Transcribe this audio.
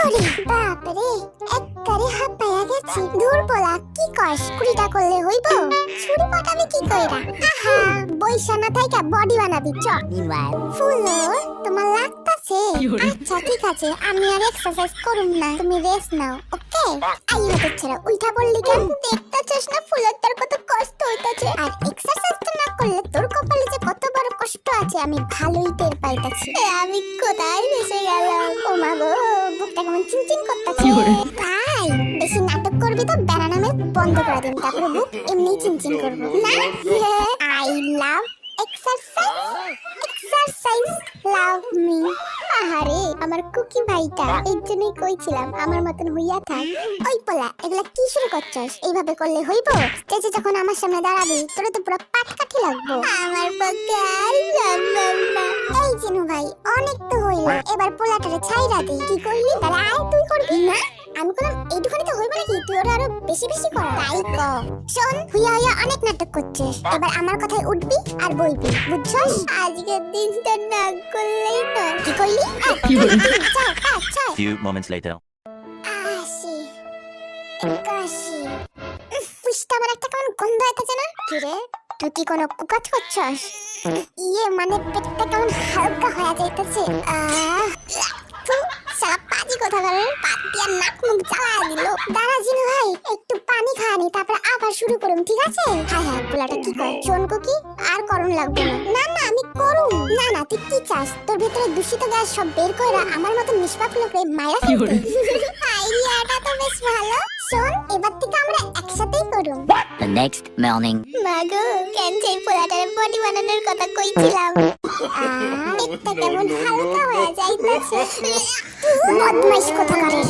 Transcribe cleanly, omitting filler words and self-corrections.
ওরে বাপরে একবারে হাঁপায়া গেছি। দূর বলা কি কস, কুড়িটা করলে হইব? ছুরি পটাবি কি কইরা? আহা বইসা না থাইকা বডি বানাবি চ। ফুলো তোমার লাগতাছে? আচ্ছা ঠিক আছে, আমি আর এক্সারসাইজ করুম না, তুমি রেস্ট নাও। ওকে আই হাতে ছেড়ে উঠা পড়লি কেন? দেখতাছিস না ফুলের তোর কত কষ্ট হইতাছে, আর এক্সারসাইজ তো না করলে তোর কপালে যে কত বড় কষ্ট আছে আমি ভালোই টের পাইতাছি। আমি কোথায় ভেসে গেলাম? ও মা গো, বুকটা কেমন চিনচিন করতেছে। তাই বেশি নাটক করবি তো ব্যানানা মিল্ক বন্ধ করে দিন, তারপরে বুক এমনি চিনচিন করব না। I love exercise, exercise love me. আহারে আমার কুকি ভাইটা, এর জন্যই কইছিলাম আমার মতন হইয়া থাক। ওই পোলা এগুলা কি শুরু করছস? এইভাবে করলে হইব? স্টেজে যখন আমার সামনে দাঁড়াবি তোরে তো পুরো পাট কাঠি লাগবো। আমার পক্ষে আর সম্ভব না। এই জিনু ভাই অনেক তো হইলো, এবার পোলাটারে ছাইরা দে। কি কইলি? তাহলে আয় তুই করবি না? আমি বললাম এইটুখানি তো হইব নাকি, তুই ওরা আরো বেশি বেশি কর। তাই ক শোন, হুইয়া হুইয়া অনেক নাটক করছিস, এবার আমার কথায় উঠবি আর বইবি, বুঝছস? আজকের দিনটা না করলেই নয়। কি কইলি? Few moments later. আসি একাশি। পুষ্টা আমার একটা কেমন গন্ধ আইতাছে না? কি রে তুই কি কোনো কুকাজ করছস? ইয়ে মানে পেটটা কেমন হালকা হয়ে যাইতেছে। সারা পাজি কোথাকার পাত দিয়ে নাক মুখ জ্বালা দিল। দাঁড়া জিনু ভাই একটু পানি খাওয়ানি, তারপর আবার শুরু করুম, ঠিক আছে? হ্যাঁ হ্যাঁ পোলাটা কি কয় শোন কুকি, আর করুন লাগবে না। না না আমি করুম। না না তুই কি চাস? তোর ভিতরে দূষিত গ্যাস সব বের কইরা আমার মতো নিষ্পাপ লোকরে মাইরা ফেলতে। আইডিয়াটা তো বেশ ভালো। শোন এবার থেকে আমরা একসাথেই করুম। The next morning. মাগো কেন সেই পোলাটার বডি বানানোর কথা কইছিলাম। পেটটা কেমন হালকা হয়ে যাইতাছে। বদমাইশ কোথাকারের।